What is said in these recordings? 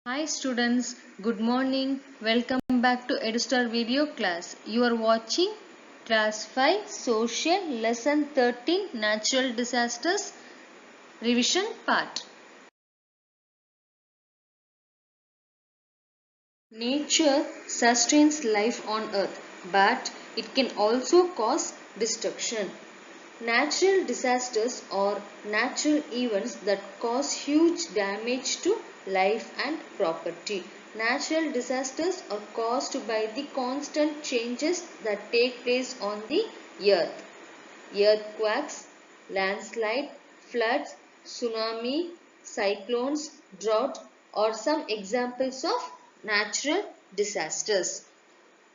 Hi students, good morning. Welcome back to EduStar video class. You are watching Class 5 Social Lesson 13 Natural Disasters Revision Part. Nature sustains life on earth, but it can also cause destruction. Natural disasters are natural events that cause huge damage to life and property. Natural disasters are caused by the constant changes that take place on the earth. Earthquakes, landslides, floods, tsunami, cyclones, drought are some examples of natural disasters.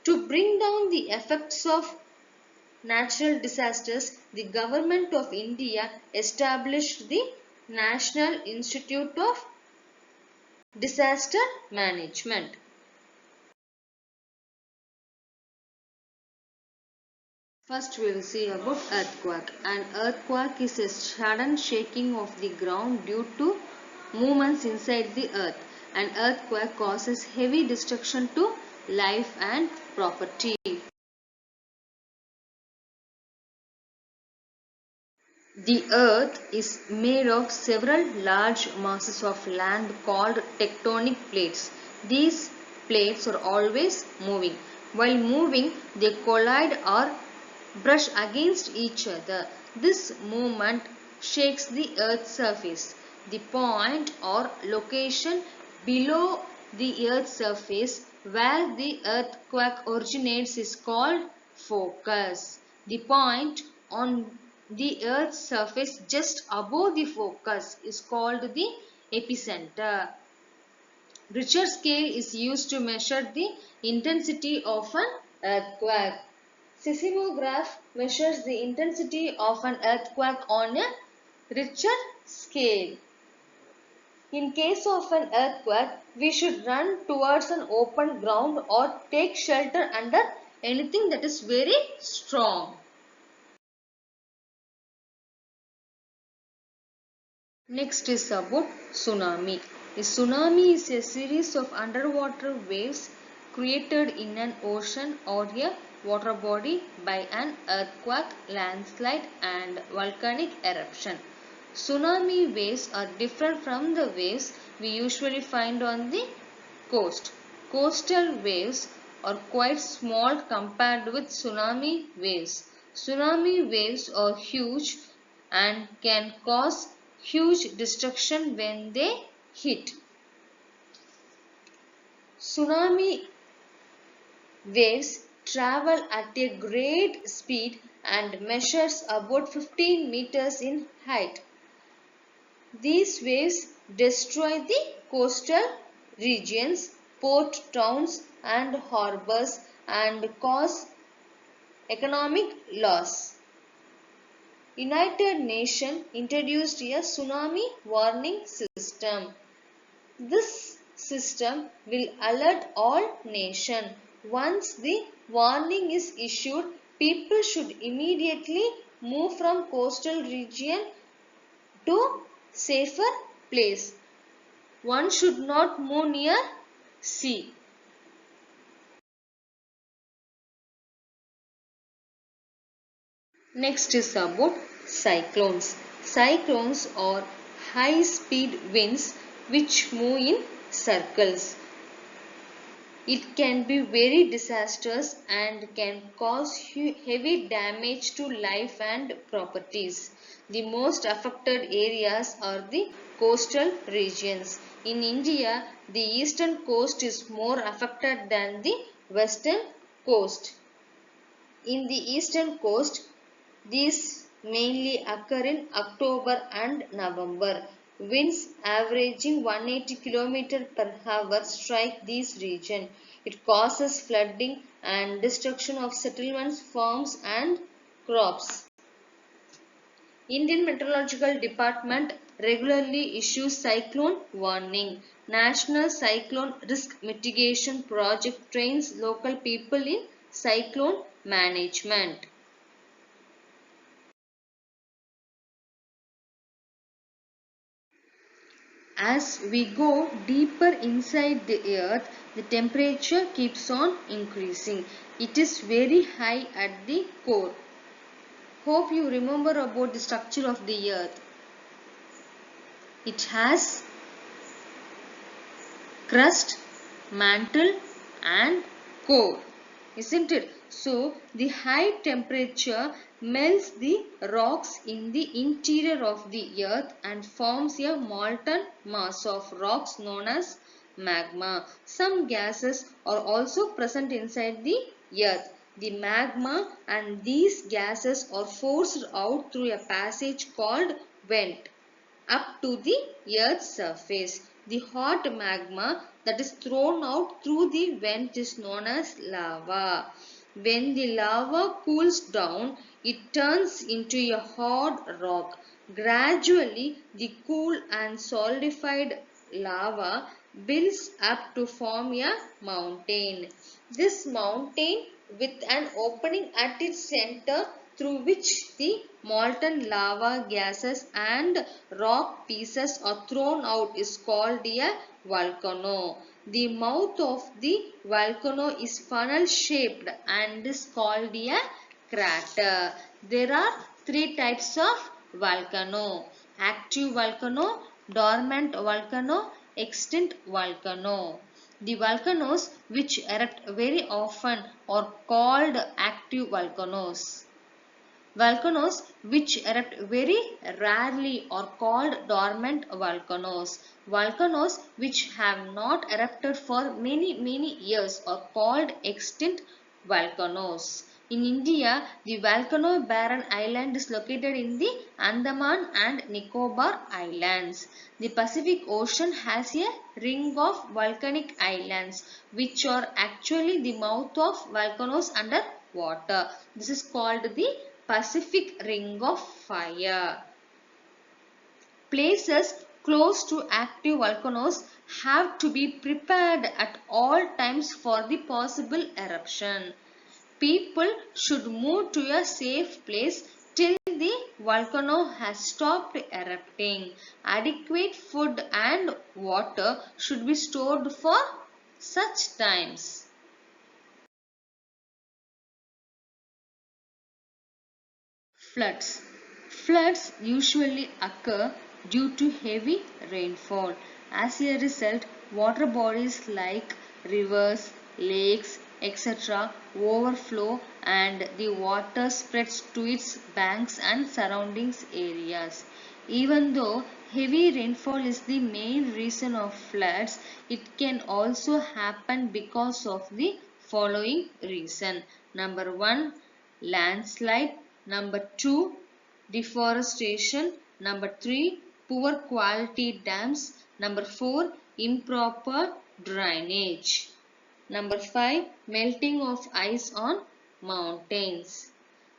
To bring down the effects of natural disasters, the Government of India established the National Institute of Disaster Management. First we will see about earthquake. An earthquake is a sudden shaking of the ground due to movements inside the earth. An earthquake causes heavy destruction to life and property. The earth is made of several large masses of land called tectonic plates. These plates are always moving. While moving, they collide or brush against each other. This movement shakes the earth's surface. The point or location below the earth's surface where the earthquake originates is called focus. The point on the earth's surface just above the focus is called the epicenter. Richter scale is used to measure the intensity of an earthquake. Seismograph measures the intensity of an earthquake on a Richter scale. In case of an earthquake, we should run towards an open ground or take shelter under anything that is very strong. Next is about tsunami. A tsunami is a series of underwater waves created in an ocean or a water body by an earthquake, landslide and volcanic eruption. Tsunami waves are different from the waves we usually find on the coast. Coastal waves are quite small compared with tsunami waves. Tsunami waves are huge and can cause huge destruction when they hit. Tsunami waves travel at a great speed and measures about 15 meters in height. These waves destroy the coastal regions, port towns and harbors and cause economic loss. United Nations introduced a tsunami warning system. This system will alert all nations. Once the warning is issued, people should immediately move from coastal region to safer place. One should not move near sea. Next is about cyclones. Cyclones are high speed winds which move in circles. It can be very disastrous and can cause heavy damage to life and properties. The most affected areas are the coastal regions. In India, the eastern coast is more affected than the western coast. In the eastern coast, these mainly occur in October and November. Winds averaging 180 km per hour strike these regions. It causes flooding and destruction of settlements, farms and crops. Indian Meteorological Department regularly issues cyclone warning. National Cyclone Risk Mitigation Project trains local people in cyclone management. As we go deeper inside the earth, the temperature keeps on increasing. It is very high at the core. Hope you remember about the structure of the earth. It has crust, mantle and core, isn't it? So the high temperature melts the rocks in the interior of the earth and forms a molten mass of rocks known as magma. Some gases are also present inside the earth. The magma and these gases are forced out through a passage called vent up to the earth's surface. The hot magma that is thrown out through the vent is known as lava. When the lava cools down, it turns into a hard rock. Gradually, the cool and solidified lava builds up to form a mountain. This mountain, with an opening at its center through which the molten lava gases and rock pieces are thrown out, is called a volcano. The mouth of the volcano is funnel shaped and is called a crater. There are three types of volcano: active volcano, dormant volcano, extinct volcano. The volcanoes which erupt very often are called active volcanoes. Volcanoes which erupt very rarely are called dormant volcanoes. Volcanoes which have not erupted for many years are called extinct volcanoes. In India, the volcano barren island is located in the Andaman and Nicobar Islands. The Pacific Ocean has a ring of volcanic islands which are actually the mouth of volcanoes under water. This is called the Pacific Ring of Fire. Places close to active volcanoes have to be prepared at all times for the possible eruption. People should move to a safe place till the volcano has stopped erupting. Adequate food and water should be stored for such times. Floods. Floods usually occur due to heavy rainfall. As a result, water bodies like rivers, lakes, etc. overflow and the water spreads to its banks and surroundings areas. Even though heavy rainfall is the main reason of floods, it can also happen because of the following reason. Number 1, landslide. Number 2, deforestation. Number 3, poor quality dams. Number 4, improper drainage. Number 5, melting of ice on mountains.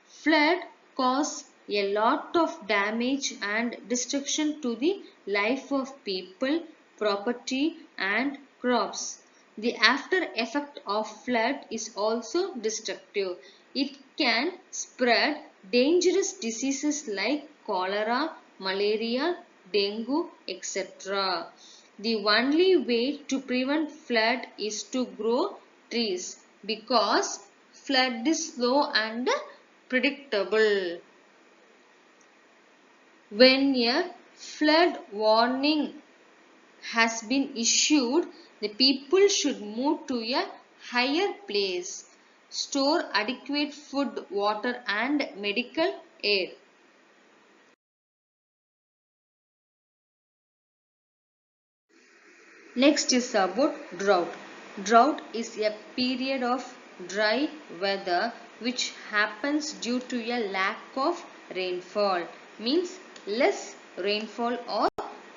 Flood cause a lot of damage and destruction to the life of people, property and crops. The after effect of flood is also destructive. It can spread dangerous diseases like cholera, malaria, dengue, etc. The only way to prevent flood is to grow trees because flood is slow and predictable. When a flood warning has been issued, the people should move to a higher place, store adequate food, water and medical aid. Next is about drought. Drought is a period of dry weather which happens due to a lack of rainfall. Means less rainfall or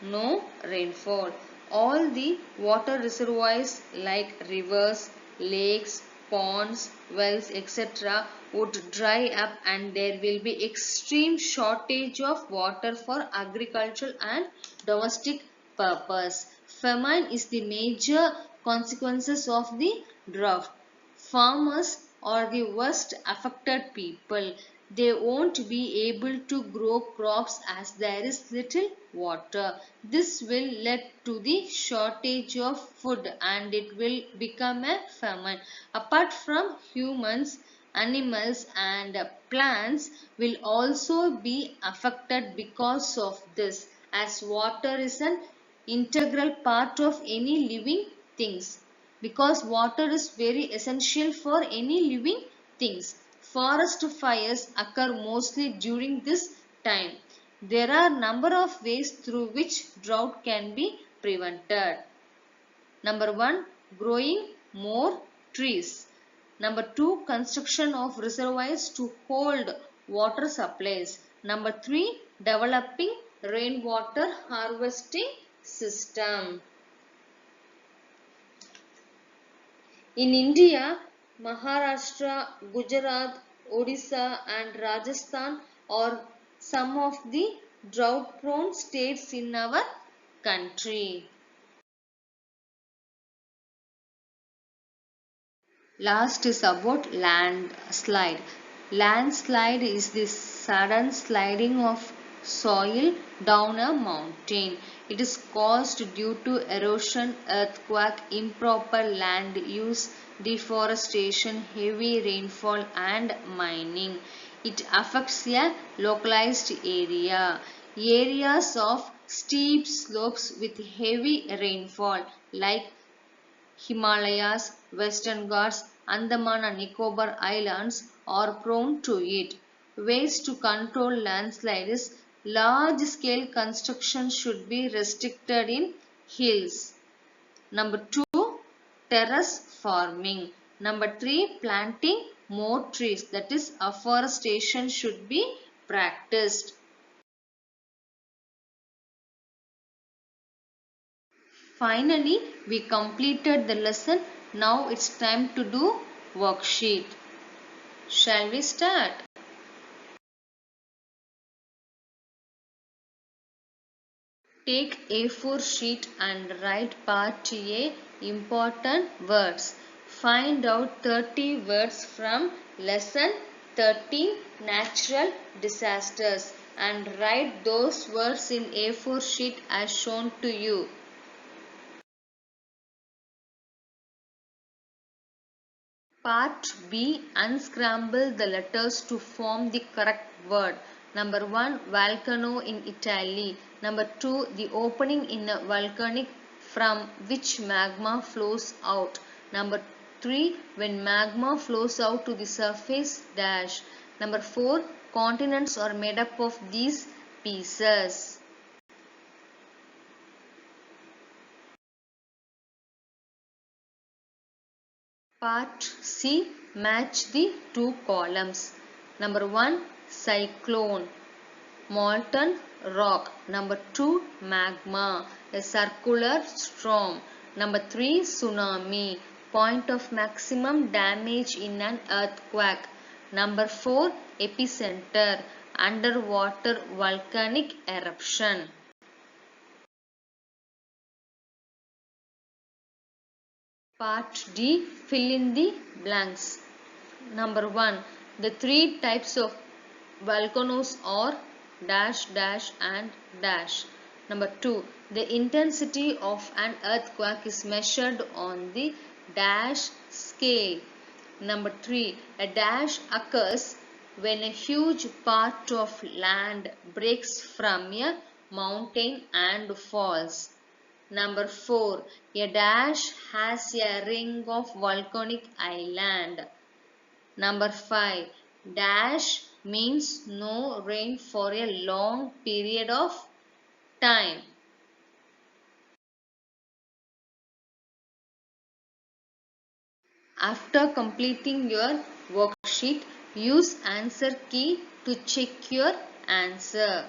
no rainfall. All the water reservoirs like rivers, lakes, ponds, wells, etc. would dry up and there will be extreme shortage of water for agricultural and domestic purpose. Famine is the major consequences of the drought. Farmers are the worst affected people. They won't be able to grow crops as there is little water. This will lead to the shortage of food and it will become a famine. Apart from humans, animals and plants will also be affected because of this, as water is an integral part of any living things, because water is very essential for any living things. Forest fires occur mostly during this time. There are number of ways through which drought can be prevented. Number 1, growing more trees. Number 2, construction of reservoirs to hold water supplies. Number 3, developing rainwater harvesting system. In India, Maharashtra, Gujarat, Odisha and Rajasthan are some of the drought-prone states in our country. Last is about landslide. Landslide is the sudden sliding of soil down a mountain. It is caused due to erosion, earthquake, improper land use, deforestation, heavy rainfall and mining. It affects a localized area. Areas of steep slopes with heavy rainfall like Himalayas, Western Ghats, Andaman and Nicobar Islands are prone to it. Ways to control landslides: large-scale construction should be restricted in hills. Number 2, terrace farming. Number 3, planting more trees, that is afforestation should be practiced. Finally, we completed the lesson. Now it's time to do worksheet. Shall we start? Take A4 sheet and write part A important words. Find out 30 words from lesson 13 natural disasters and write those words in A4 sheet as shown to you. Part B. Unscramble the letters to form the correct word. Number 1. Volcano in Italy. Number 2. The opening in a volcanic from which magma flows out. Number 3. When magma flows out to the surface dash. Number 4. Continents are made up of these pieces. Part C. Match the two columns. Number 1. Cyclone, molten rock. Number 2. Magma, a circular storm. Number 3. Tsunami, point of maximum damage in an earthquake. Number 4. Epicenter, underwater volcanic eruption. Part D. Fill in the blanks. Number 1. The three types of volcanoes are dash dash and dash. Number 2. The intensity of an earthquake is measured on the dash scale. Number 3. A dash occurs when a huge part of land breaks from a mountain and falls. Number 4. A dash has a ring of volcanic island. Number 5. Dash means no rain for a long period of time. After completing your worksheet, use answer key to check your answer.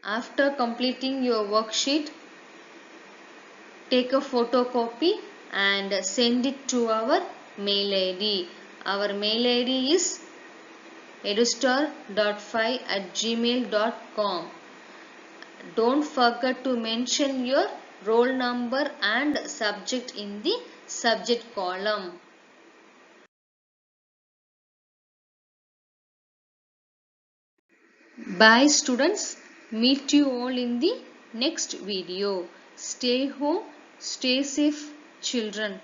After completing your worksheet, take a photocopy and send it to our mail ID. Our mail ID is edustar.5@gmail.com. Don't forget to mention your roll number and subject in the subject column. Bye students. Meet you all in the next video. Stay home, stay safe children.